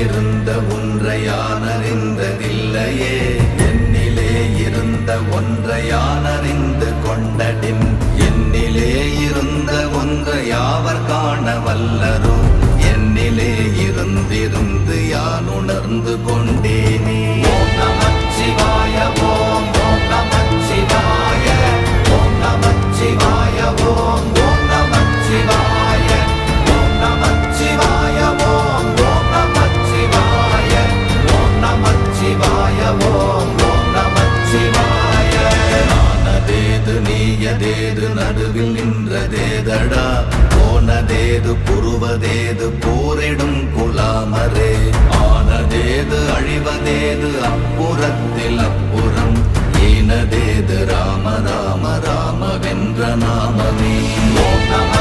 இருந்த ஒன்றை யான் அறிந்ததில்லையே, என்னிலே இருந்த ஒன்றை யான் அறிந்து கொண்டடின், என்னிலே இருந்த ஒன்றை யாவர் காண வல்லரோ, என்னிலே இருந்திருந்து யான் உணர்ந்து கொண்டேனே. ஓம் நமச்சிவாய ஓம் ஓம் நமச்சிவாய ஓம் நமச்சிவாய ஓம் ஓம் நமச்சிவாய ஓம் நமச்சிவாய ஓம் ஓம் நமச்சிவாய ஓம் நமச்சிவாய ஓம் ஓம் நமச்சிவாய. நானதேது நீயதேது நடுவில் நின்றதேதடா, போனதேது புருவதேது போரிடும் குலாமரே, ஆனதேது அழிவதேது அப்புறத்தில் அப்புறம், ஈனதேது ராம ராம ராம வென்ற நாமமே. ஓம் நம